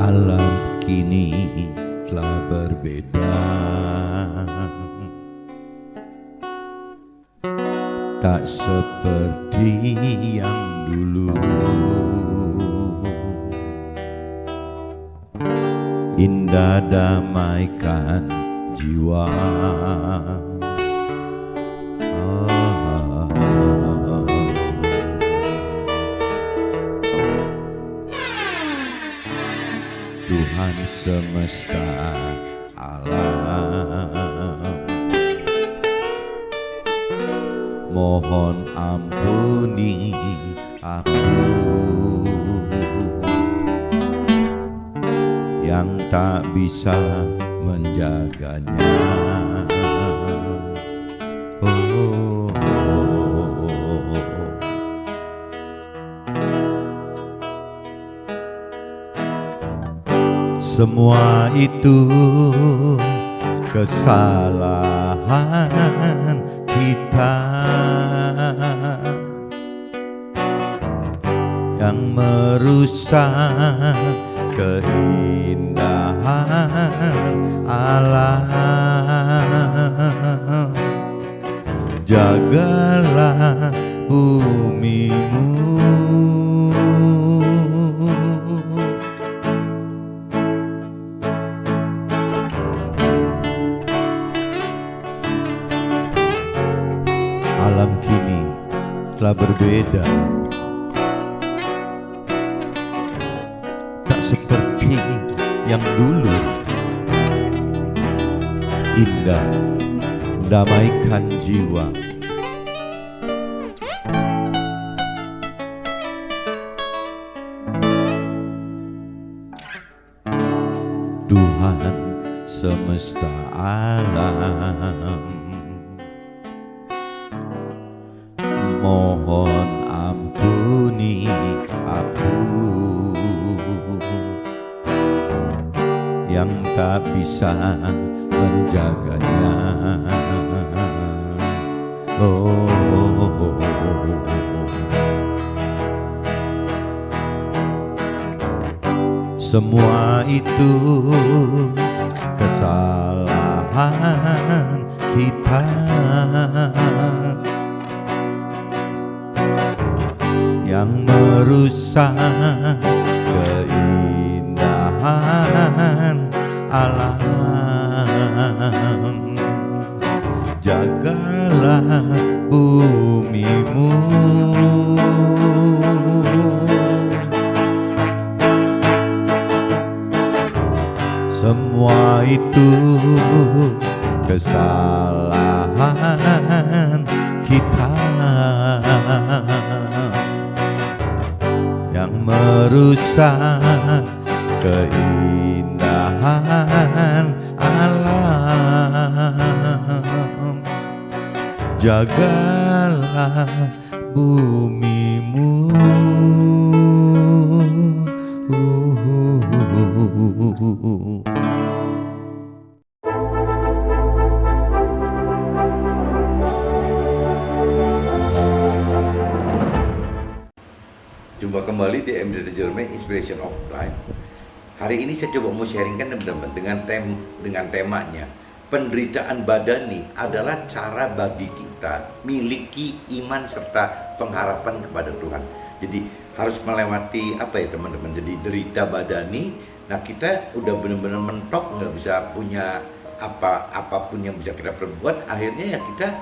Alam kini telah berbeda, tak seperti yang dulu. Indah damaikan jiwa. Tuhan semesta alam, mohon ampuni aku yang tak bisa menjaganya. Semua itu kesalahan kita yang merusak keindahan alam. Jagalah bumimu, alam kini telah berbeda, tak seperti yang dulu. Indah damaikan jiwa. Tuhan semesta alam, mohon ampuni aku yang tak bisa menjaganya. Semua itu kesalahan kita yang merusak keindahan alam. Jagalah bumimu, semua itu kesalahan kita yang merusak keindahan alam. Jagalah bumimu. Jumpa kembali di MDT Jerman Inspiration of Life. Hari ini saya coba mau sharingkan teman-teman dengan temanya penderitaan badani adalah cara bagi kita miliki iman serta pengharapan kepada Tuhan. Jadi harus melewati apa ya teman-teman? Jadi derita badani. Nah kita udah benar-benar mentok, nggak bisa punya apapun yang bisa kita perbuat. Akhirnya ya kita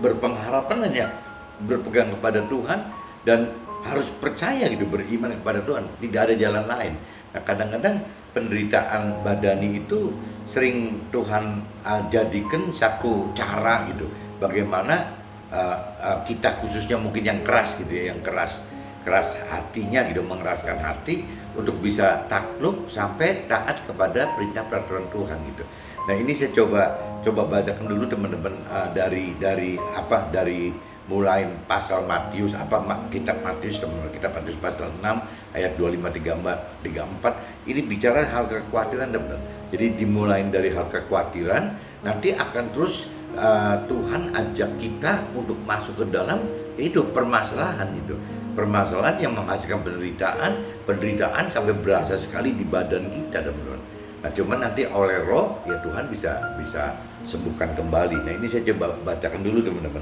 berpengharapan hanya berpegang kepada Tuhan dan harus percaya gitu, beriman kepada Tuhan, tidak ada jalan lain. Nah kadang-kadang penderitaan badani itu sering Tuhan jadikan satu cara gitu, bagaimana kita khususnya mungkin yang keras gitu ya, yang keras hatinya gitu, mengeraskan hati untuk bisa takluk sampai taat kepada perintah peraturan Tuhan gitu. Nah ini saya coba bacakan dulu teman-teman dari mulai pasal Matius, kitab Matius, teman-teman, kitab Matius pasal 6 ayat 25-34 ini bicara hal kekhawatiran, teman-teman. Jadi dimulai dari hal kekhawatiran, nanti akan terus Tuhan ajak kita untuk masuk ke dalam itu permasalahan itu. permasalahan yang menghasilkan penderitaan sampai berasa sekali di badan kita, teman-teman. Nah, cuman nanti oleh roh ya Tuhan bisa sembuhkan kembali. Nah, ini saya coba bacakan dulu, teman-teman.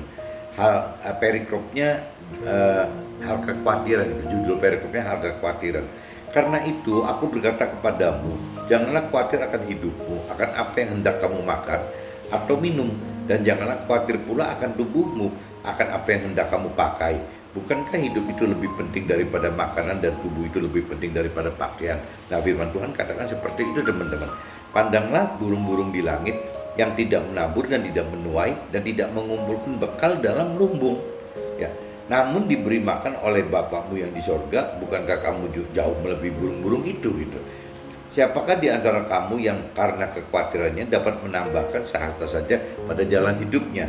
Perikopnya hal kekhawatiran, judul perikopnya hal kekhawatiran. Karena itu aku berkata kepadamu, janganlah khawatir akan hidupmu, akan apa yang hendak kamu makan atau minum, dan janganlah khawatir pula akan tubuhmu, akan apa yang hendak kamu pakai. Bukankah hidup itu lebih penting daripada makanan dan tubuh itu lebih penting daripada pakaian? Nah, firman Tuhan katakan seperti itu, teman-teman. Pandanglah burung-burung di langit yang tidak menabur dan tidak menuai dan tidak mengumpulkan bekal dalam lumbung, ya, namun diberi makan oleh Bapakmu yang di sorga. Bukankah kamu jauh melebihi burung-burung itu, gitu? Siapakah di antara kamu yang karena kekhawatirannya dapat menambahkan sehasta saja pada jalan hidupnya?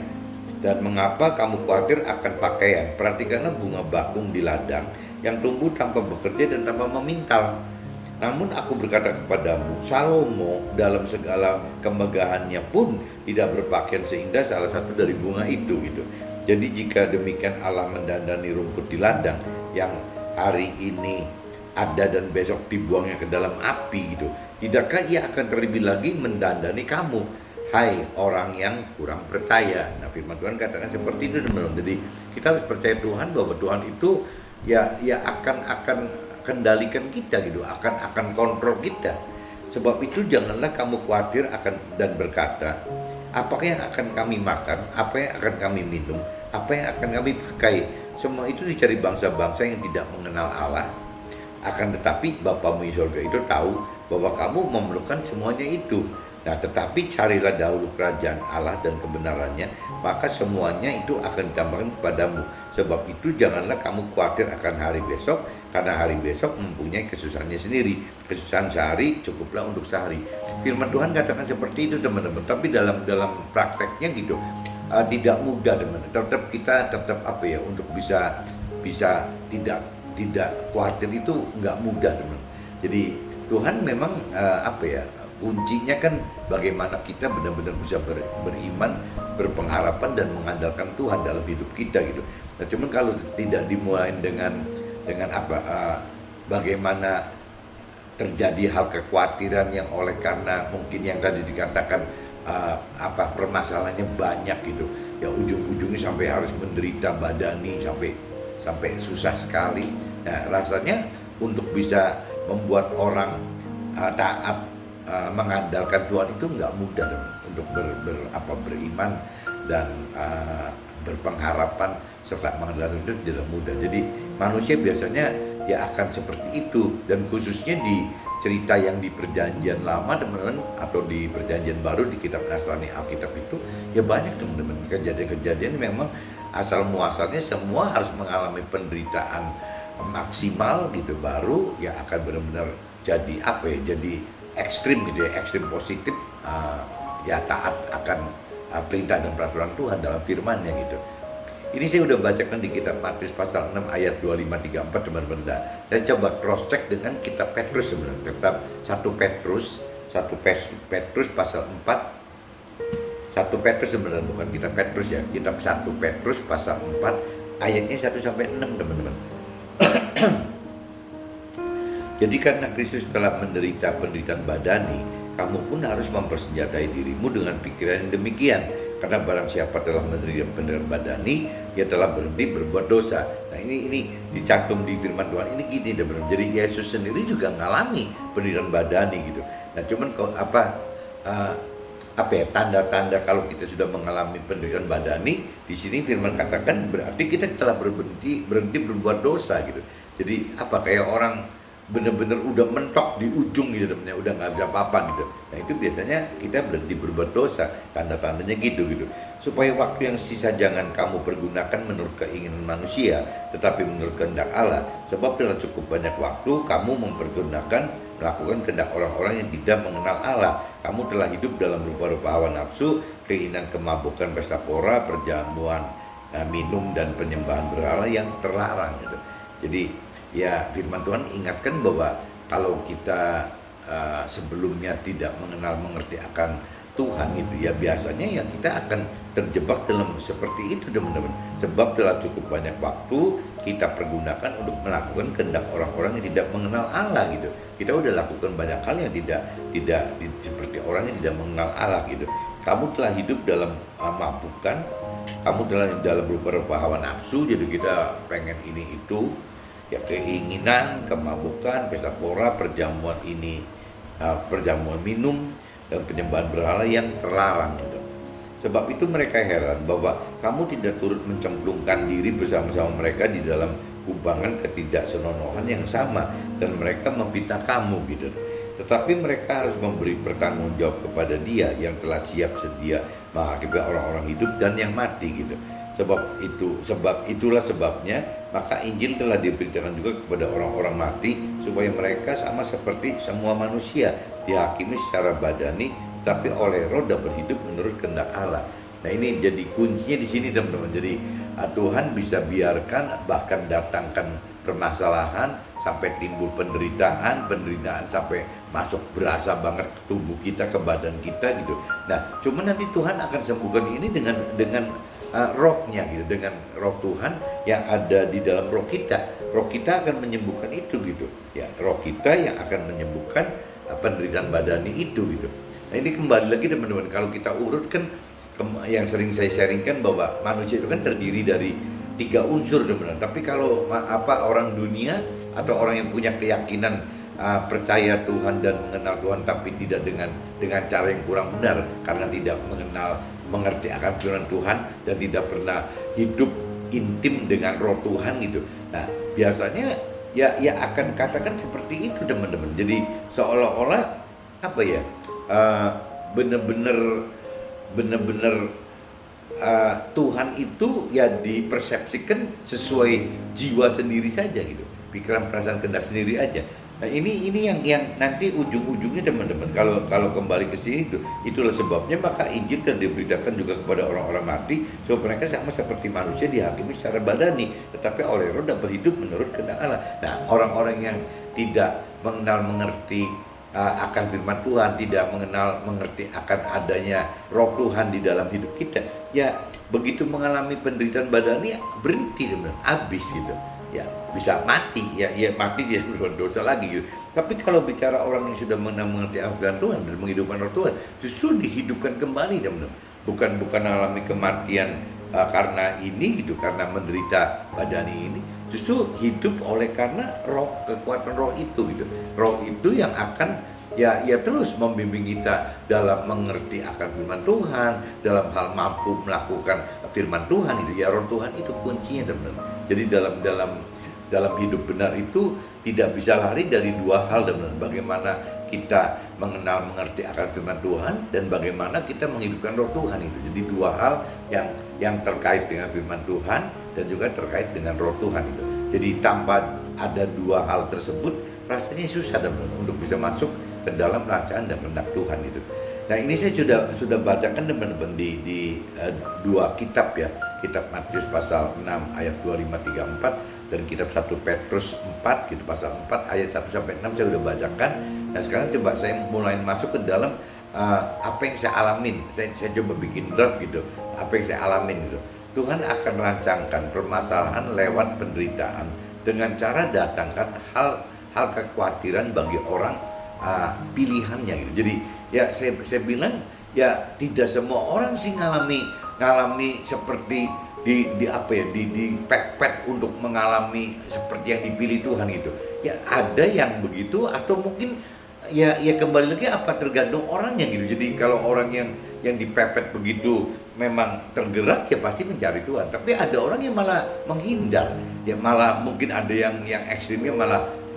Dan mengapa kamu khawatir akan pakaian? Perhatikanlah bunga bakung di ladang yang tumbuh tanpa bekerja dan tanpa memintal. Namun aku berkata kepadamu, Salomo dalam segala kemegahannya pun tidak berpakaian seindah salah satu dari bunga itu, gitu. Jadi jika demikian Allah mendandani rumput di ladang yang hari ini ada dan besok dibuangnya ke dalam api, gitu, tidakkah ia akan terlebih lagi mendandani kamu, hai orang yang kurang percaya? Nah, firman Tuhan katakan seperti itu, teman-teman. Jadi kita harus percaya Tuhan, bahwa Tuhan itu ya akan kendalikan kita, gitu, akan kontrol kita. Sebab itu janganlah kamu khawatir dan berkata, apakah yang akan kami makan, apa yang akan kami minum, apa yang akan kami pakai. Semua itu dicari bangsa-bangsa yang tidak mengenal Allah. Akan tetapi Bapamu di surga itu tahu bahwa kamu memerlukan semuanya itu. Nah, tetapi carilah dahulu kerajaan Allah dan kebenarannya, maka semuanya itu akan ditambahkan kepadamu. Sebab itu janganlah kamu khawatir akan hari besok, karena hari besok mempunyai kesusahannya sendiri. Kesusahan sehari cukuplah untuk sehari. Firman Tuhan katakan seperti itu, teman-teman. Tapi dalam prakteknya, gitu, tidak mudah, teman-teman. Tetap apa ya, untuk bisa tidak khawatir itu nggak mudah, teman. Jadi Tuhan memang kuncinya kan bagaimana kita benar-benar bisa beriman, berpengharapan dan mengandalkan Tuhan dalam hidup kita, gitu. Nah, cuman kalau tidak dimulai dengan bagaimana terjadi hal kekhawatiran yang oleh karena mungkin yang tadi dikatakan permasalahannya banyak, gitu, ya ujung-ujungnya sampai harus menderita badani, sampai susah sekali. Nah, rasanya untuk bisa membuat orang taat, mengandalkan Tuhan itu nggak mudah, untuk beriman dan berpengharapan serta mengandalkan itu tidak mudah. Jadi manusia biasanya ya akan seperti itu, dan khususnya di cerita yang di Perjanjian Lama, teman-teman, atau di Perjanjian Baru di kitab Nasrani Alkitab itu ya banyak, teman-teman, kejadian-kejadian memang asal muasalnya semua harus mengalami penderitaan maksimal, gitu, baru ya akan benar-benar jadi jadi ekstrim, gitu ya, ekstrim positif, ya taat akan perintah dan peraturan Tuhan dalam firman-Nya, gitu. Ini saya udah bacakan di kitab Matius pasal 6 ayat 25-34, teman-teman. Saya coba cross check dengan kitab Petrus, sebenarnya. Kitab 1 Petrus pasal 4. 1 Petrus sebenarnya, bukan kitab Petrus ya. Kitab 1 Petrus pasal 4 ayatnya 1 sampai 6, teman-teman. Jadi karena Kristus telah menderita penderitaan badani, kamu pun harus mempersenjatai dirimu dengan pikiran yang demikian. Karena barang siapa telah menderita penderitaan badani, ia telah berhenti berbuat dosa. Nah, ini dicantum di firman Tuhan ini gini, teman-teman. Jadi Yesus sendiri juga mengalami penderitaan badani, gitu. Nah, cuman tanda-tanda kalau kita sudah mengalami penderitaan badani, di sini firman katakan berarti kita telah berhenti berbuat dosa, gitu. Jadi kayak orang benar-benar udah mentok di ujung, gitu, temennya, udah nggak bisa apa-apa, gitu. Nah, itu biasanya kita berhenti berbuat dosa, tanda-tandanya gitu. Supaya waktu yang sisa jangan kamu pergunakan menurut keinginan manusia, tetapi menurut kehendak Allah. Sebab telah cukup banyak waktu kamu melakukan kehendak orang-orang yang tidak mengenal Allah. Kamu telah hidup dalam rupa-rupa hawa nafsu, keinginan kemabukan, pesta pora, perjamuan, minum dan penyembahan berhala yang terlarang, gitu. Jadi ya firman Tuhan ingatkan bahwa kalau kita sebelumnya tidak mengenal mengerti akan Tuhan itu, ya biasanya ya kita akan terjebak dalam seperti itu teman-teman. Sebab telah cukup banyak waktu kita pergunakan untuk melakukan kehendak orang-orang yang tidak mengenal Allah gitu. Kita udah lakukan banyak hal yang tidak seperti orang yang tidak mengenal Allah gitu. Kamu telah hidup dalam mabukan, kamu telah dalam beberapa hawa nafsu, jadi kita pengen ini itu, ya keinginan, kemabukan, pesta pora, perjamuan ini, perjamuan minum, dan penyembahan berhala yang terlarang gitu. Sebab itu mereka heran bahwa kamu tidak turut mencemplungkan diri bersama-sama mereka di dalam kubangan ketidaksenonohan yang sama, dan mereka memfitnah kamu gitu. Tetapi mereka harus memberi pertanggung jawab kepada Dia yang telah siap sedia menghakimi orang-orang hidup dan yang mati gitu. Sebab itulah sebabnya maka Injil telah diberitakan juga kepada orang-orang mati, supaya mereka sama seperti semua manusia dihakimi secara badani, tapi oleh roh dan berhidup menurut kehendak Allah. Nah ini jadi kuncinya di sini teman-teman. Jadi Tuhan bisa biarkan bahkan datangkan permasalahan sampai timbul penderitaan sampai masuk berasa banget ke tubuh kita, ke badan kita gitu. Nah, cuman nanti Tuhan akan sembuhkan ini dengan rohnya gitu, dengan roh Tuhan yang ada di dalam roh kita. Roh kita akan menyembuhkan itu gitu. Ya, roh kita yang akan menyembuhkan penderitaan badani itu gitu. Nah, ini kembali lagi teman-teman, kalau kita urutkan yang sering saya sharingkan bahwa manusia itu kan terdiri dari 3 unsur teman-teman. Tapi kalau orang dunia atau orang yang punya keyakinan percaya Tuhan dan mengenal Tuhan, tapi tidak dengan cara yang kurang benar, karena tidak mengerti akan firman Tuhan dan tidak pernah hidup intim dengan roh Tuhan gitu. Nah, biasanya ya akan katakan seperti itu teman-teman. Jadi seolah-olah benar-benar Tuhan itu ya dipersepsikan sesuai jiwa sendiri saja gitu, pikiran, perasaan, kehendak sendiri aja. Nah ini yang nanti ujung-ujungnya teman-teman, kalau kembali ke sini itulah sebabnya maka Injil kan diberitakan juga kepada orang-orang mati, supaya mereka sama seperti manusia dihakimi secara badani, tetapi oleh roh dan berhidup menurut kehendak Allah. Nah orang-orang yang tidak mengerti akan firman Tuhan, tidak mengerti akan adanya roh Tuhan di dalam hidup kita, ya begitu mengalami penderitaan badani ya berhenti teman, habis gitu, ya bisa mati, ya mati dia berdosa lagi gitu. Tapi kalau bicara orang yang sudah mengerti akan Tuhan dan menghidupkan roh Tuhan, justru dihidupkan kembali teman, bukan alami kematian karena ini gitu, karena menderita badani ini, justru hidup oleh karena roh, kekuatan roh itu gitu. Roh itu yang akan ya terus membimbing kita dalam mengerti akan firman Tuhan, dalam hal mampu melakukan firman Tuhan itu. Ya roh Tuhan itu kuncinya teman-teman. Jadi dalam hidup benar itu tidak bisa lari dari 2 hal teman-teman. Bagaimana kita mengerti akan firman Tuhan, dan bagaimana kita menghidupkan roh Tuhan itu. Jadi 2 hal yang terkait dengan firman Tuhan dan juga terkait dengan roh Tuhan itu. Jadi tanpa ada 2 hal tersebut rasanya susah teman-teman untuk bisa masuk ke dalam rancangan dan kehendak Tuhan itu. Nah ini saya sudah bacakan teman-teman di 2 kitab ya, kitab Matius pasal 6 ayat 25-34 dan kitab 1 Petrus 4 gitu, pasal 4 ayat 1-6 saya sudah bacakan. Nah sekarang coba saya mulai masuk ke dalam apa yang saya alamin. Saya coba bikin draft gitu, apa yang saya alamin gitu. Tuhan akan rancangkan permasalahan lewat penderitaan dengan cara datangkan hal kekhawatiran bagi orang pilihannya gitu. Jadi ya saya bilang ya tidak semua orang sih ngalami seperti dipepet untuk mengalami seperti yang dipilih Tuhan gitu. Ya ada yang begitu, atau mungkin ya kembali lagi apa tergantung orangnya gitu. Jadi kalau orang yang dipepet begitu memang tergerak ya pasti mencari Tuhan. Tapi ada orang yang malah menghindar, ya malah mungkin ada yang ekstrimnya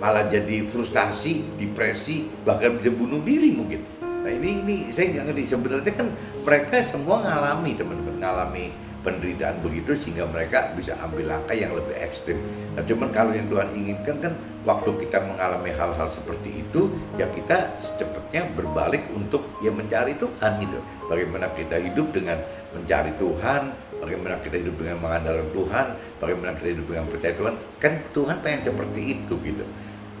malah jadi frustasi, depresi, bahkan bisa bunuh diri mungkin. Nah ini saya nggak ngerti, sebenarnya kan mereka semua ngalami teman-teman, ngalami penderitaan begitu sehingga mereka bisa ambil langkah yang lebih ekstrim. Nah cuman kalau yang Tuhan inginkan kan waktu kita mengalami hal-hal seperti itu ya kita secepatnya berbalik untuk ya mencari Tuhan gitu. Bagaimana kita hidup dengan mencari Tuhan, bagaimana kita hidup dengan mengandalkan Tuhan, bagaimana kita hidup dengan percaya Tuhan, kan Tuhan pengen seperti itu gitu.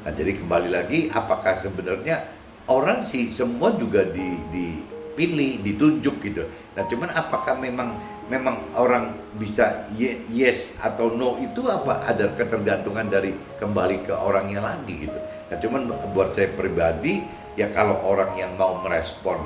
Nah jadi kembali lagi, apakah sebenarnya orang sih semua juga terpilih, ditunjuk gitu. Nah, cuman apakah memang orang bisa yes atau no itu apa ada ketergantungan dari kembali ke orangnya lagi gitu. Nah, cuman buat saya pribadi ya kalau orang yang mau merespon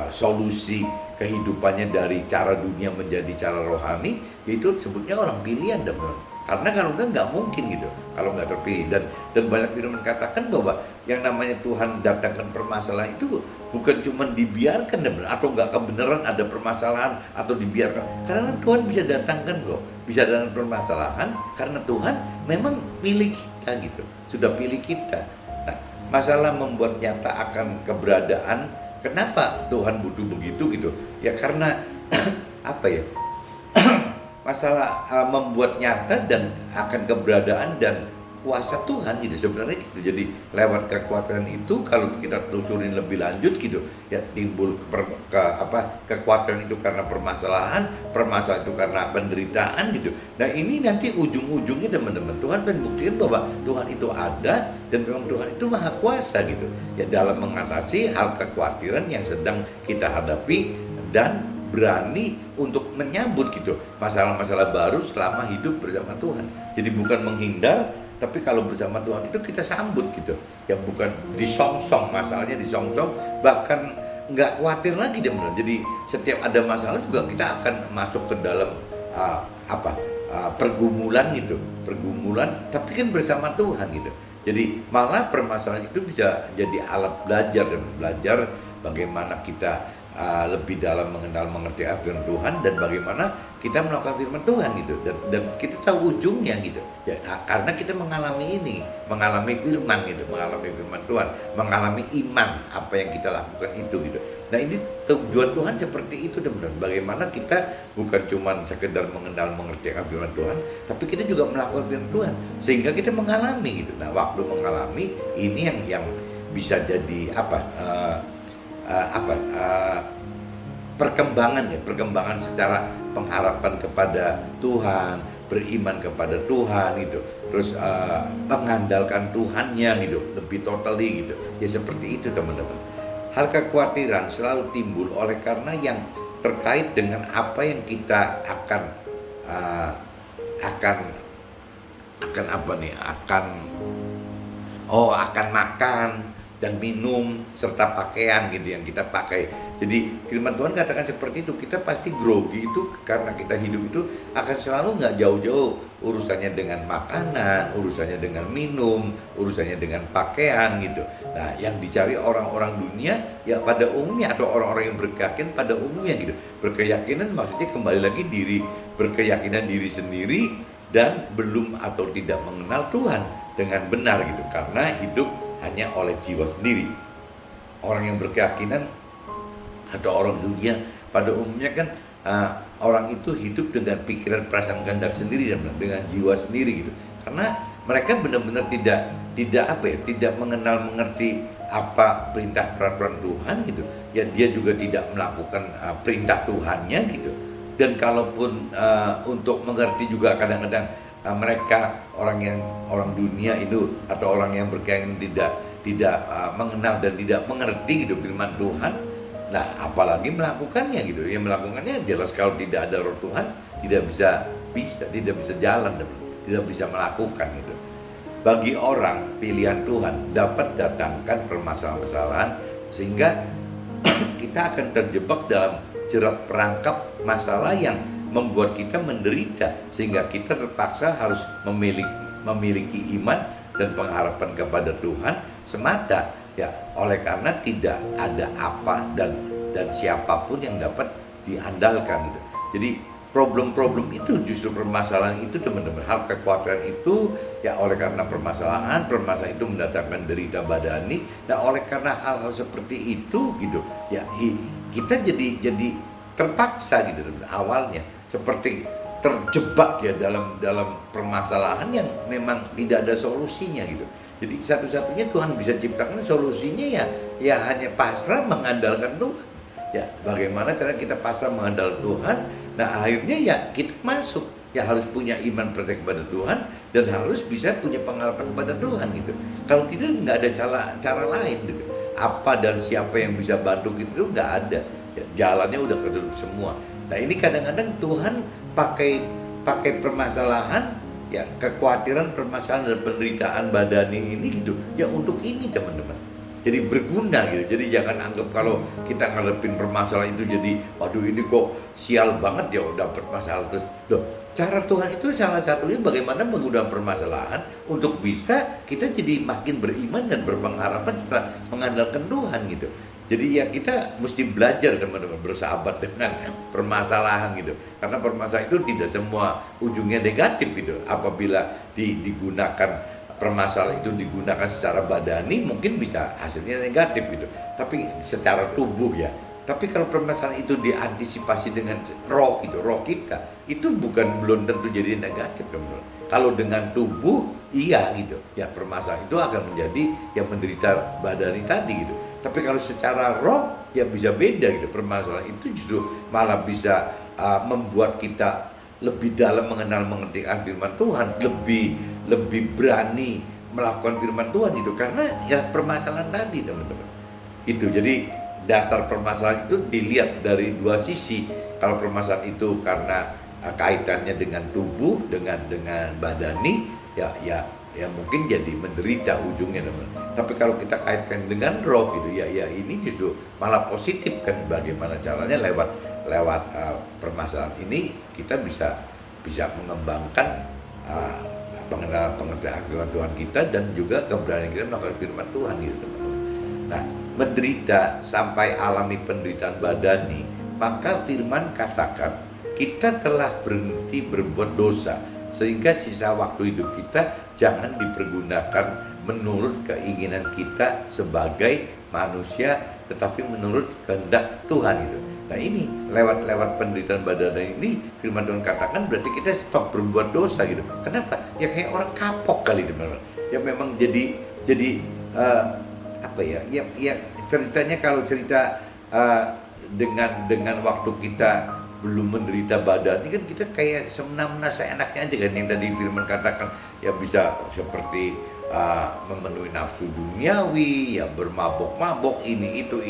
solusi kehidupannya dari cara dunia menjadi cara rohani, itu sebutnya orang pilihan, teman. Karena kalau nggak mungkin gitu, kalau nggak terpilih. Dan banyak firman katakan bahwa yang namanya Tuhan datangkan permasalahan itu bukan cuma dibiarkan, teman, atau nggak kebenaran ada permasalahan atau dibiarkan. Karena Tuhan bisa datangkan loh, bisa datangkan permasalahan karena Tuhan memang pilih kita gitu, sudah pilih kita. Nah, masalah membuat nyata akan keberadaan, kenapa Tuhan butuh begitu gitu? Ya karena apa ya? Masalah membuat nyata dan akan keberadaan dan kuasa Tuhan gitu sebenarnya gitu. Jadi lewat kekuatan itu kalau kita telusurin lebih lanjut gitu ya timbul kekuatan itu karena permasalahan itu karena penderitaan gitu. Nah, ini nanti ujung-ujungnya teman-teman Tuhan membuktikan bahwa Tuhan itu ada dan memang Tuhan itu maha kuasa gitu ya dalam mengatasi hal kekhawatiran yang sedang kita hadapi dan berani untuk menyambut gitu masalah-masalah baru selama hidup bersama Tuhan. Jadi bukan menghindar, tapi kalau bersama Tuhan itu kita sambut gitu. Ya bukan disongsong, masalahnya disongsong, bahkan nggak khawatir lagi dia benar. Jadi setiap ada masalah juga kita akan masuk ke dalam pergumulan gitu, pergumulan, tapi kan bersama Tuhan gitu. Jadi malah permasalahan itu bisa jadi alat belajar dan belajar bagaimana kita lebih dalam mengerti firman Tuhan dan bagaimana kita melakukan firman Tuhan gitu dan kita tahu ujungnya gitu ya karena kita mengalami firman gitu, mengalami firman Tuhan, mengalami iman apa yang kita lakukan itu gitu. Nah, ini tujuan Tuhan seperti itu teman-teman. Bagaimana kita bukan cuma sekedar mengerti firman Tuhan, tapi kita juga melakukan firman Tuhan sehingga kita mengalami gitu. Nah, waktu mengalami ini yang bisa jadi perkembangan secara pengharapan kepada Tuhan, beriman kepada Tuhan gitu, terus mengandalkan Tuhannya gitu, lebih totally gitu. Ya seperti itu teman-teman. Hal kekhawatiran selalu timbul oleh karena yang terkait dengan apa yang kita akan makan dan minum serta pakaian gitu yang kita pakai. Jadi firman Tuhan katakan seperti itu. Kita pasti grogi itu karena kita hidup itu akan selalu nggak jauh-jauh urusannya dengan makanan, urusannya dengan minum, urusannya dengan pakaian gitu. Nah, yang dicari orang-orang dunia ya pada umumnya atau orang-orang yang berkeyakinan pada umumnya gitu. Berkeyakinan maksudnya kembali lagi berkeyakinan diri sendiri dan belum atau tidak mengenal Tuhan dengan benar gitu. Karena hidup hanya oleh jiwa sendiri. Orang yang berkeyakinan atau orang dunia pada umumnya kan orang itu hidup dengan pikiran, perasaan, kehendak sendiri dan dengan jiwa sendiri gitu. Karena mereka benar-benar tidak mengerti apa perintah peraturan Tuhan gitu. Ya dia juga tidak melakukan perintah Tuhannya gitu. Dan kalaupun untuk mengerti juga kadang-kadang mereka orang dunia itu atau orang yang berkeyakinan tidak mengenal dan tidak mengerti gitu firman Tuhan. Nah, apalagi melakukannya gitu. Ya melakukannya jelas kalau tidak ada roh Tuhan tidak bisa jalan, tidak bisa melakukan gitu. Bagi orang pilihan Tuhan dapat datangkan permasalahan-permasalahan sehingga kita akan terjebak dalam jerat perangkap masalah yang membuat kita menderita sehingga kita terpaksa harus memiliki iman dan pengharapan kepada Tuhan semata ya oleh karena tidak ada apa dan siapapun yang dapat diandalkan gitu. Jadi problem-problem itu justru permasalahan itu teman-teman, hal kekhawatiran itu ya oleh karena permasalahan itu mendatangkan derita badani. Nah, oleh karena hal-hal seperti itu gitu ya kita jadi terpaksa gitu teman-teman, awalnya seperti terjebak ya dalam permasalahan yang memang tidak ada solusinya gitu. Jadi satu-satunya Tuhan bisa ciptakan solusinya ya hanya pasrah mengandalkan Tuhan. Ya bagaimana cara kita pasrah mengandalkan Tuhan? Nah akhirnya ya kita masuk ya harus punya iman percaya kepada Tuhan dan harus bisa punya pengharapan kepada Tuhan gitu. Kalau tidak nggak ada cara lain gitu. apa dan siapa yang bisa bantu kita itu nggak ada. Ya, jalannya udah ketutup semua. Nah ini kadang-kadang Tuhan pakai pakai permasalahan, ya kekhawatiran, permasalahan dan penderitaan badani ini gitu ya untuk ini teman-teman, jadi berguna gitu. Jadi jangan anggap kalau kita ngadepin permasalahan itu jadi waduh ini kok sial banget ya dapat masalah terus. Loh, cara Tuhan itu salah satunya bagaimana menggunakan permasalahan untuk bisa kita jadi makin beriman dan berpengharapan serta mengandalkan Tuhan gitu. Jadi ya kita mesti belajar teman-teman bersahabat dengan permasalahan gitu. Karena permasalahan itu tidak semua ujungnya negatif gitu. Apabila digunakan permasalahan itu digunakan secara badani mungkin bisa hasilnya negatif gitu. Tapi secara tubuh ya. Tapi kalau permasalahan itu diantisipasi dengan roh itu, roh kita, itu belum tentu jadi negatif teman-teman. Kalau dengan tubuh iya gitu. Ya permasalahan itu akan menjadi yang menderita badani tadi gitu. Tapi kalau secara roh ya bisa beda gitu. Permasalahan itu justru malah bisa membuat kita lebih dalam mengerti firman Tuhan, lebih berani melakukan firman Tuhan gitu. Karena ya permasalahan tadi teman-teman. Itu jadi dasar permasalahan itu dilihat dari dua sisi. Kalau permasalahan itu karena kaitannya dengan tubuh, dengan badani, ya mungkin jadi menderita ujungnya teman. Tapi kalau kita kaitkan dengan roh gitu ya ini justru malah positif kan. Bagaimana caranya lewat permasalahan ini kita bisa mengembangkan pengertian firman Tuhan kita dan juga keberanian kita melakukan firman Tuhan gitu teman-teman. Nah, menderita sampai alami penderitaan badani, maka firman katakan kita telah berhenti berbuat dosa sehingga sisa waktu hidup kita jangan dipergunakan menurut keinginan kita sebagai manusia, tetapi menurut kehendak Tuhan itu. Nah ini lewat penderitaan badani ini firman Tuhan katakan berarti kita stop berbuat dosa gitu. Kenapa? Ya kayak orang kapok kali teman-teman. Ya memang jadi apa ya ceritanya kalau cerita dengan waktu kita belum menderita badan ini kan kita kayak semena-mena seenaknya aja kan, yang tadi firman katakan ya bisa seperti memenuhi nafsu duniawi, ya bermabok-mabok ini itu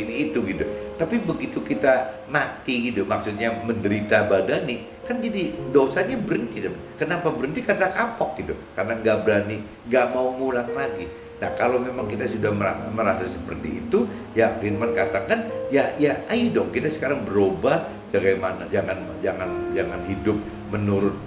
gitu. Tapi begitu kita mati gitu, maksudnya menderita badani kan jadi dosanya berhenti. Kenapa berhenti? Karena kapok gitu, karena nggak berani, nggak mau ngulang lagi. Nah kalau memang kita sudah merasa seperti itu, ya firman katakan ya ayo dong kita sekarang berubah. Bagaimana jangan hidup menurut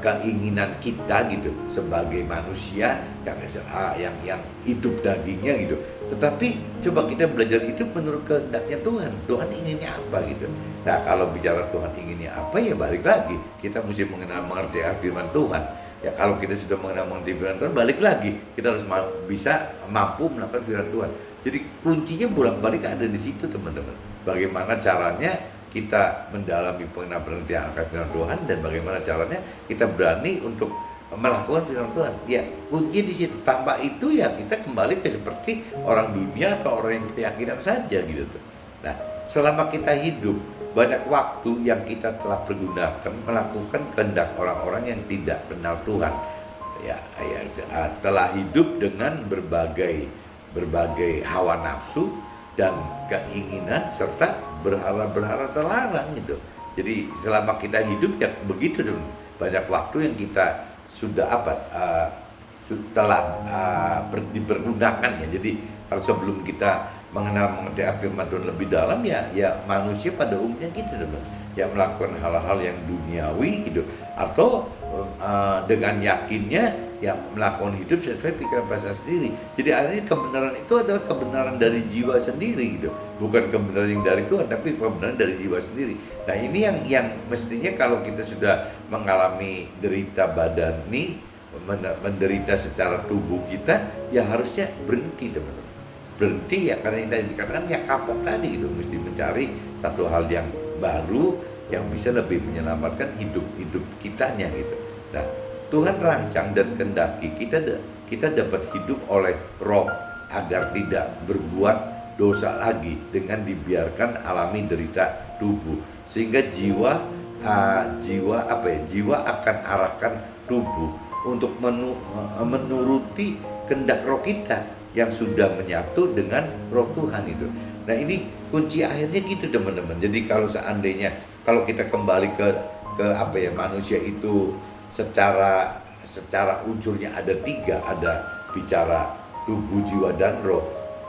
keinginan kita gitu sebagai manusia yang hidup dagingnya gitu. Tetapi coba kita belajar itu menurut kehendaknya Tuhan. Tuhan inginnya apa gitu. Nah kalau bicara Tuhan inginnya apa ya balik lagi kita mesti mengerti firman Tuhan. Ya kalau kita sudah mengerti firman Tuhan balik lagi kita harus bisa mampu melakukan firman Tuhan. Jadi kuncinya bolak-balik ada di situ teman-teman. Bagaimana caranya kita mendalami pengertian akan firman Tuhan dan bagaimana caranya kita berani untuk melakukan firman Tuhan. Ya kunci di situ. Tanpa itu ya kita kembali ke seperti orang dunia atau orang yang keyakinan saja gitu tuh. Nah selama kita hidup banyak waktu yang kita telah pergunakan melakukan kehendak orang-orang yang tidak kenal Tuhan. Ya telah hidup dengan berbagai hawa nafsu dan keinginan serta berharap terlarang gitu. Jadi selama kita hidup ya begitu dong. Banyak waktu yang kita sudah telah dipergunakan ya. Jadi kalau sebelum kita mengerti firman Tuhan lebih dalam ya manusia pada umumnya gitu teman. Ya melakukan hal-hal yang duniawi gitu atau dengan yakinnya ya melakukan hidup sesuai pikiran perasaan sendiri. Jadi akhirnya kebenaran itu adalah kebenaran dari jiwa sendiri gitu. Bukan kebenaran yang dari Tuhan tapi kebenaran dari jiwa sendiri. Nah ini yang mestinya kalau kita sudah mengalami derita badani, menderita secara tubuh kita ya harusnya berhenti teman-teman. Berhenti ya karena yang tadi dikatakan ya kapok tadi gitu. Mesti mencari satu hal yang baru yang bisa lebih menyelamatkan hidup kitanya gitu. Nah Tuhan rancang dan kehendaki kita dapat hidup oleh roh agar tidak berbuat dosa lagi dengan dibiarkan alami derita tubuh sehingga jiwa akan arahkan tubuh untuk menuruti kehendak roh kita yang sudah menyatu dengan roh Tuhan itu. Nah ini kunci akhirnya gitu teman-teman. Jadi kalau seandainya kalau kita kembali ke apa ya, manusia itu secara unsurnya ada tiga, ada bicara tubuh, jiwa, dan roh.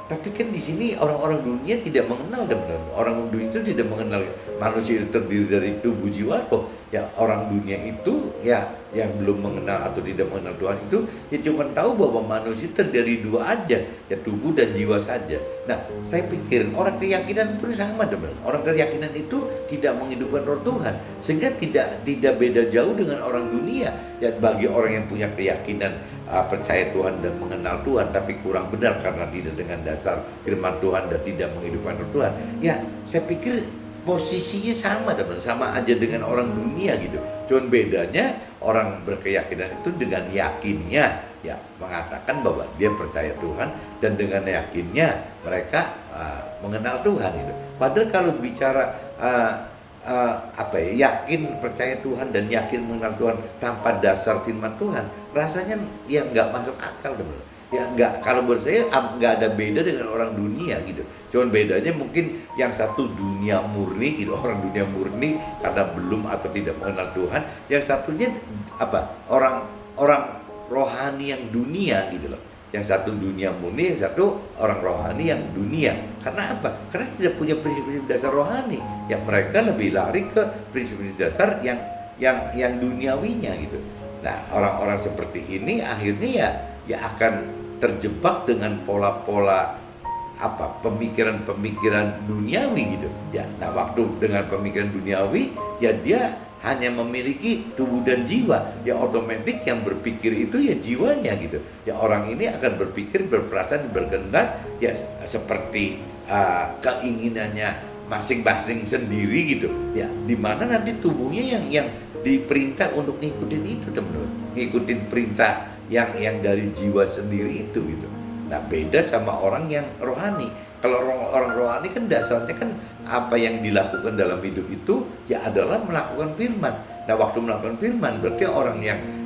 Tapi kan di sini orang-orang dunia tidak mengenal teman-teman. Orang dunia itu tidak mengenal manusia itu terdiri dari tubuh, jiwa, roh. Ya orang dunia itu ya yang belum mengenal atau tidak mengenal Tuhan itu ya cuma tahu bahwa manusia terdiri dua aja, ya tubuh dan jiwa saja. Nah, saya pikir orang keyakinan pun sama teman. Orang keyakinan itu tidak menghidupkan roh Tuhan, sehingga tidak beda jauh dengan orang dunia. Ya bagi orang yang punya keyakinan percaya Tuhan dan mengenal Tuhan tapi kurang benar karena tidak dengan dasar firman Tuhan dan tidak menghidupkan roh Tuhan, ya saya pikir posisinya sama teman, sama aja dengan orang dunia gitu. Cuman bedanya orang berkeyakinan itu dengan yakinnya ya mengatakan bahwa dia percaya Tuhan, dan dengan yakinnya mereka mengenal Tuhan gitu. Padahal kalau bicara yakin percaya Tuhan dan yakin mengenal Tuhan tanpa dasar firman Tuhan, rasanya ya nggak masuk akal teman. Ya nggak, kalau menurut saya nggak ada beda dengan orang dunia gitu. Cuman bedanya mungkin yang satu dunia murni gitu, orang dunia murni karena belum atau tidak mengenal Tuhan. Yang satunya orang rohani yang dunia gitu loh. Yang satu dunia murni, yang satu orang rohani yang dunia. Karena apa? Karena tidak punya prinsip-prinsip dasar rohani. Yang mereka lebih lari ke prinsip-prinsip dasar yang duniawinya gitu. Nah, orang-orang seperti ini akhirnya ya akan terjebak dengan pola-pola pemikiran-pemikiran duniawi gitu. Ya, nah waktu dengan pemikiran duniawi ya dia hanya memiliki tubuh dan jiwa, ya otomatis yang berpikir itu ya jiwanya gitu. Ya orang ini akan berpikir, berperasaan, berkehendak ya seperti keinginannya masing-masing sendiri gitu. Ya, dimana nanti tubuhnya yang diperintah untuk ngikutin itu teman-teman, ngikutin perintah yang dari jiwa sendiri itu gitu. Nah beda sama orang yang rohani. Kalau orang rohani kan dasarnya kan apa yang dilakukan dalam hidup itu ya adalah melakukan firman. Nah waktu melakukan firman berarti orang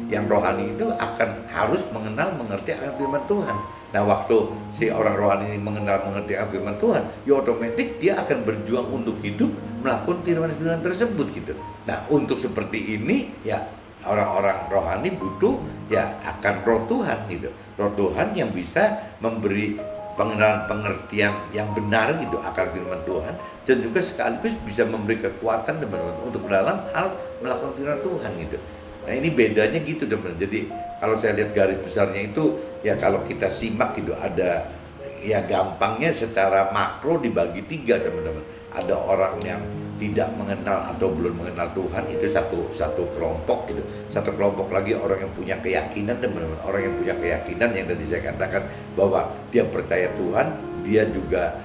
yang rohani itu akan harus mengerti akan firman Tuhan. Nah waktu si orang rohani ini mengerti akan firman Tuhan, ya otomatis dia akan berjuang untuk hidup melakukan firman-firman tersebut gitu. Nah untuk seperti ini ya orang-orang rohani butuh ya akan roh Tuhan gitu. Roh Tuhan yang bisa memberi pengertian yang benar gitu akan firman Tuhan, dan juga sekaligus bisa memberi kekuatan teman-teman untuk dalam hal melakukan firman Tuhan gitu. Nah ini bedanya gitu teman-teman. Jadi kalau saya lihat garis besarnya itu ya kalau kita simak gitu ada ya gampangnya secara makro dibagi tiga teman-teman. Ada orang yang tidak mengenal atau belum mengenal Tuhan, itu satu kelompok gitu. Satu kelompok lagi orang yang punya keyakinan teman-teman. Orang yang punya keyakinan yang tadi saya katakan bahwa dia percaya Tuhan, dia juga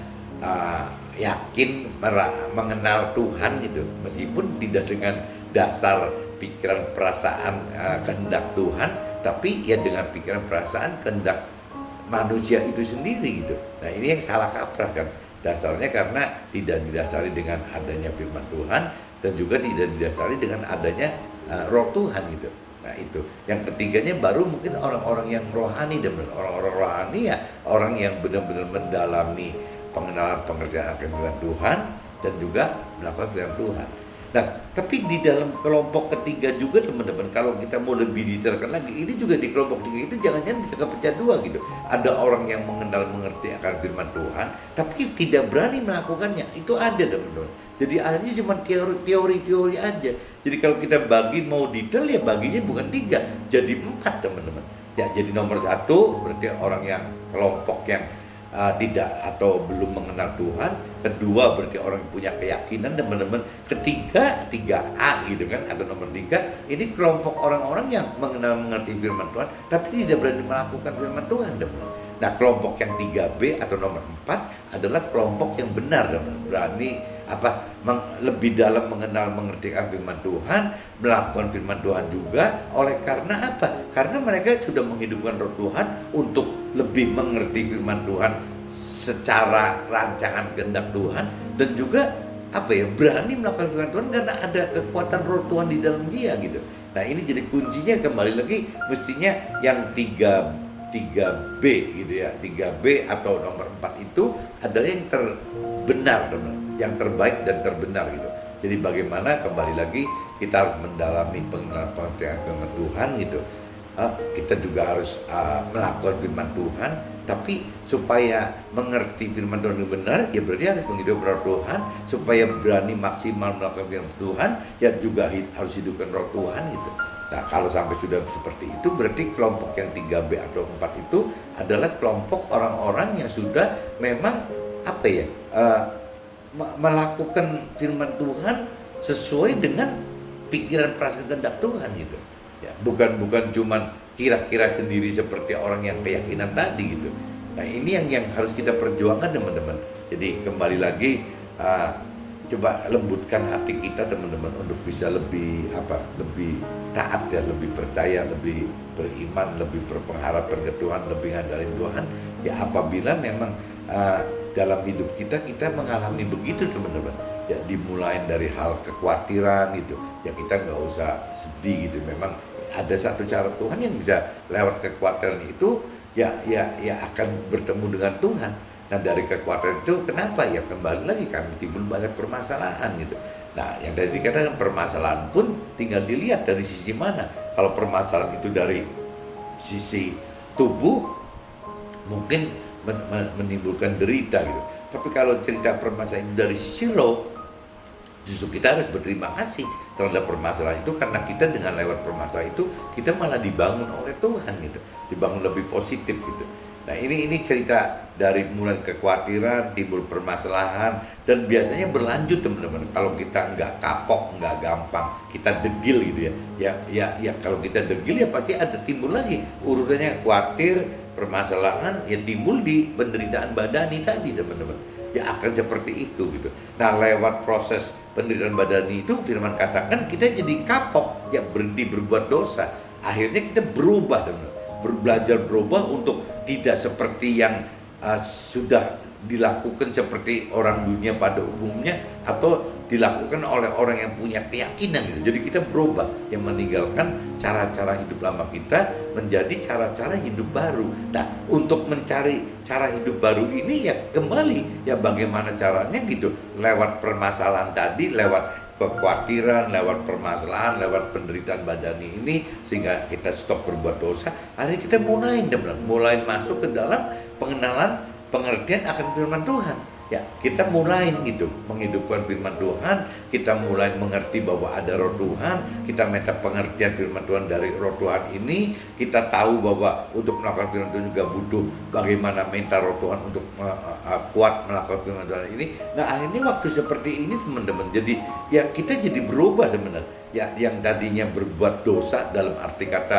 yakin mengenal Tuhan gitu. Meskipun tidak dengan dasar pikiran perasaan kehendak Tuhan, tapi ya dengan pikiran perasaan kehendak manusia itu sendiri gitu. Nah ini yang salah kaprah kan. Dasarnya karena tidak didasari dengan adanya firman Tuhan, dan juga tidak didasari dengan adanya roh Tuhan gitu. Nah itu. Yang ketiganya baru mungkin orang-orang yang rohani, dan orang-orang rohani ya orang yang benar-benar mendalami pengenalan pengertian akan firman Tuhan dan juga melakukan firman Tuhan. Nah, tapi di dalam kelompok ketiga juga teman-teman, kalau kita mau lebih detailkan lagi, ini juga di kelompok ketiga itu jangan-jangan bisa kepecah dua gitu. Ada orang yang mengerti akan firman Tuhan, tapi tidak berani melakukannya. Itu ada teman-teman. Jadi akhirnya cuma teori-teori aja. Jadi kalau kita bagi mau detail ya baginya bukan tiga, jadi 4 teman-teman. Ya, jadi nomor 1 berarti orang yang kelompok yang tidak atau belum mengenal Tuhan. Kedua berarti orang yang punya keyakinan teman-teman. Ketiga 3A gitu kan, atau nomor 3 ini kelompok orang-orang yang mengerti firman Tuhan tapi tidak berani melakukan firman Tuhan teman-teman. Nah kelompok yang 3B atau nomor 4 adalah kelompok yang benar teman-teman, berani lebih dalam mengerti firman Tuhan, melakukan firman Tuhan juga. Oleh karena apa? Karena mereka sudah menghidupkan roh Tuhan untuk lebih mengerti firman Tuhan secara rancangan kehendak Tuhan, dan juga berani melakukan firman Tuhan karena ada kekuatan roh Tuhan di dalam dia gitu. Nah ini jadi kuncinya, kembali lagi mestinya yang 3 3B gitu ya. 3B atau nomor 4 itu adalah yang terbenar, teman, yang terbaik dan terbenar gitu. Jadi bagaimana, kembali lagi kita harus mendalami pengenalan pengertian firman Tuhan gitu. Kita juga harus melakukan firman Tuhan, tapi supaya mengerti firman Tuhan yang benar, ya berarti harus menghidup roh Tuhan. Supaya berani maksimal melakukan firman Tuhan, ya juga harus hidupkan roh Tuhan gitu. Nah, kalau sampai sudah seperti itu, berarti kelompok yang 3B atau 4 itu adalah kelompok orang-orang yang sudah memang apa ya, melakukan firman Tuhan sesuai dengan pikiran perasaan kehendak Tuhan gitu. Ya, bukan cuman kira-kira sendiri seperti orang yang keyakinan tadi gitu. Nah, ini yang harus kita perjuangkan, teman-teman. Jadi kembali lagi, coba lembutkan hati kita, teman-teman, untuk bisa lebih taat ya, lebih percaya, lebih beriman, lebih berpengharapan ke Tuhan, lebih ngandalin Tuhan. Ya apabila memang dalam hidup kita mengalami begitu, teman-teman. Ya dimulai dari hal kekhawatiran gitu. Ya kita nggak usah sedih gitu. Memang ada satu cara Tuhan yang bisa lewat kekhawatiran itu ya akan bertemu dengan Tuhan. Nah, dari kekhawatiran itu kenapa ya kembali lagi kami timbul banyak permasalahan gitu. Nah, yang tadi dikatakan permasalahan pun tinggal dilihat dari sisi mana. Kalau permasalahan itu dari sisi tubuh mungkin menimbulkan derita gitu. Tapi kalau cerita permasalahan itu dari sisi roh, justru kita harus berterima kasih terhadap permasalahan itu, karena kita dengan lewat permasalahan itu kita malah dibangun oleh Tuhan gitu, dibangun lebih positif gitu. Nah, ini cerita dari mulai kekhawatiran, timbul permasalahan, dan biasanya berlanjut, teman-teman. Kalau kita nggak kapok, nggak gampang, kita degil gitu ya. Ya kalau kita degil ya pasti ada timbul lagi urutannya, khawatir, permasalahan, ya timbul di penderitaan badani tadi, teman-teman. Ya akan seperti itu gitu. Nah, lewat proses penderitaan badani itu firman katakan kita jadi kapok, ya berhenti berbuat dosa. Akhirnya kita berubah, teman-teman. Belajar berubah untuk tidak seperti yang sudah dilakukan seperti orang dunia pada umumnya, atau dilakukan oleh orang yang punya keyakinan gitu. Jadi kita berubah, yang meninggalkan cara-cara hidup lama kita menjadi cara-cara hidup baru. Nah, untuk mencari cara hidup baru ini ya kembali ya bagaimana caranya gitu, lewat permasalahan tadi, lewat kekhawatiran, lewat permasalahan, lewat penderitaan badani ini, sehingga kita stop berbuat dosa. Akhirnya kita mulai masuk ke dalam pengenalan pengertian akan firman Tuhan. Ya, kita mulai gitu menghidupkan firman Tuhan, kita mulai mengerti bahwa ada roh Tuhan, kita minta pengertian firman Tuhan dari roh Tuhan ini, kita tahu bahwa untuk melakukan firman Tuhan juga butuh bagaimana minta roh Tuhan untuk kuat melakukan firman Tuhan ini. Nah, akhirnya waktu seperti ini, teman-teman, jadi ya kita jadi berubah, teman-teman. Ya, yang tadinya berbuat dosa dalam arti kata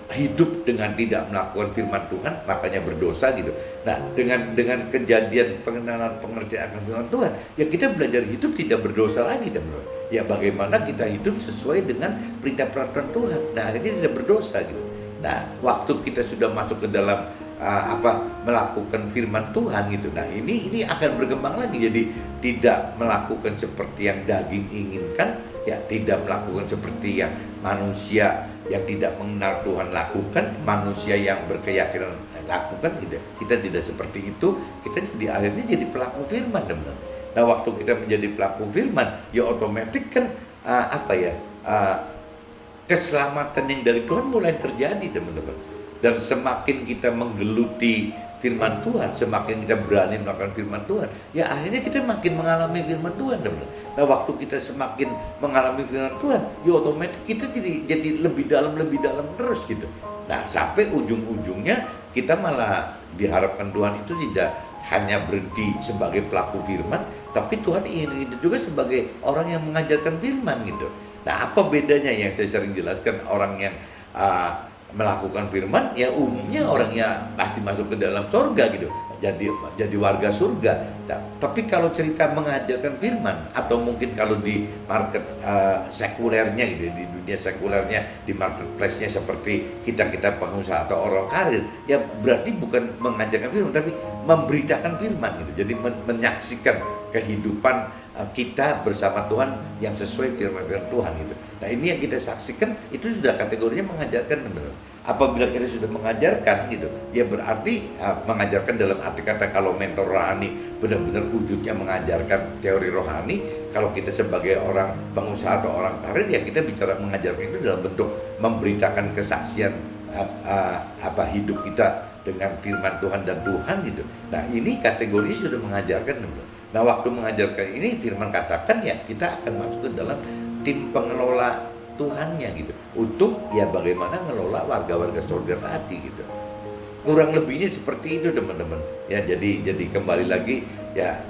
hidup dengan tidak melakukan firman Tuhan, makanya berdosa gitu. Nah, dengan kejadian pengenalan pengertian akan firman Tuhan, ya kita belajar hidup tidak berdosa lagi, teman-teman. Ya bagaimana kita hidup sesuai dengan perintah peraturan Tuhan. Nah, akhirnya tidak berdosa gitu. Nah, waktu kita sudah masuk ke dalam melakukan firman Tuhan gitu. Nah, ini akan berkembang lagi, jadi tidak melakukan seperti yang daging inginkan, ya tidak melakukan seperti yang manusia yang tidak mengenal Tuhan lakukan, manusia yang berkeyakinan lakukan, tidak. Kita tidak seperti itu. Kita jadi akhirnya jadi pelaku firman, teman-teman. Nah, waktu kita menjadi pelaku firman, ya otomatis kan keselamatan yang dari Tuhan mulai terjadi, teman-teman. Dan semakin kita menggeluti firman Tuhan, semakin kita berani melakukan firman Tuhan, ya akhirnya kita makin mengalami firman Tuhan, teman-teman. Nah, waktu kita semakin mengalami firman Tuhan, ya otomatis kita jadi lebih dalam terus gitu. Nah, sampai ujung-ujungnya kita malah diharapkan Tuhan itu tidak hanya berhenti sebagai pelaku firman, tapi Tuhan ingin kita juga sebagai orang yang mengajarkan firman gitu. Nah, apa bedanya yang saya sering jelaskan, orang yang melakukan firman, ya umumnya orangnya pasti masuk ke dalam surga gitu, jadi warga surga. Nah, tapi kalau cerita mengajarkan firman, atau mungkin kalau di market sekulernya gitu, di dunia sekulernya, di marketplace-nya seperti kita pengusaha atau orang karir, ya berarti bukan mengajarkan firman, tapi memberitakan firman gitu. Jadi menyaksikan kehidupan kita bersama Tuhan yang sesuai firman Tuhan gitu. Nah, ini yang kita saksikan itu sudah kategorinya mengajarkan, teman-teman. apabila kita sudah mengajarkan gitu, ya berarti mengajarkan dalam arti kata kalau mentor rohani benar-benar wujudnya mengajarkan teori rohani, kalau kita sebagai orang pengusaha atau orang karir ya kita bicara mengajarkan itu dalam bentuk memberitakan kesaksian hidup kita dengan firman Tuhan dan Tuhan gitu. Nah ini kategori sudah mengajarkan. Nah waktu mengajarkan ini firman katakan ya kita akan masuk ke dalam tim pengelola Tuhannya gitu, untuk ya bagaimana ngelola warga-warga saudara hati gitu. Kurang lebihnya seperti itu teman-teman. Ya jadi kembali lagi ya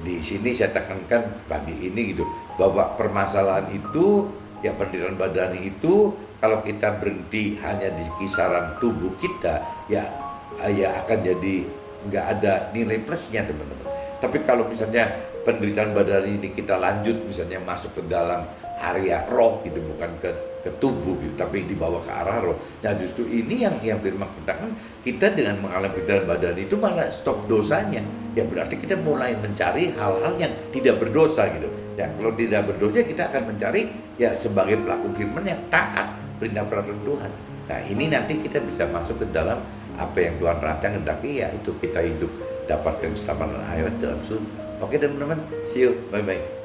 di sini saya tekankan pagi ini gitu bahwa permasalahan itu ya pendirian badani itu kalau kita berhenti hanya di kisaran tubuh kita ya akan jadi nggak ada nilai plusnya teman-teman. Tapi kalau misalnya penderitaan badani ini kita lanjut misalnya masuk ke dalam area roh gitu, bukan ke tubuh gitu, tapi dibawa ke arah roh. Nah justru ini yang firman katakan kita dengan mengalami penderitaan badan itu malah stop dosanya. Ya berarti kita mulai mencari hal-hal yang tidak berdosa gitu. Ya kalau tidak berdosa kita akan mencari ya sebagai pelaku firman yang taat perintah peraturan Tuhan. Nah ini nanti kita bisa masuk ke dalam apa yang Tuhan rancang hendaki, ya itu kita hidup dapatkan keselamatan akhirat dalam surga. Oke teman-teman, see you, bye bye.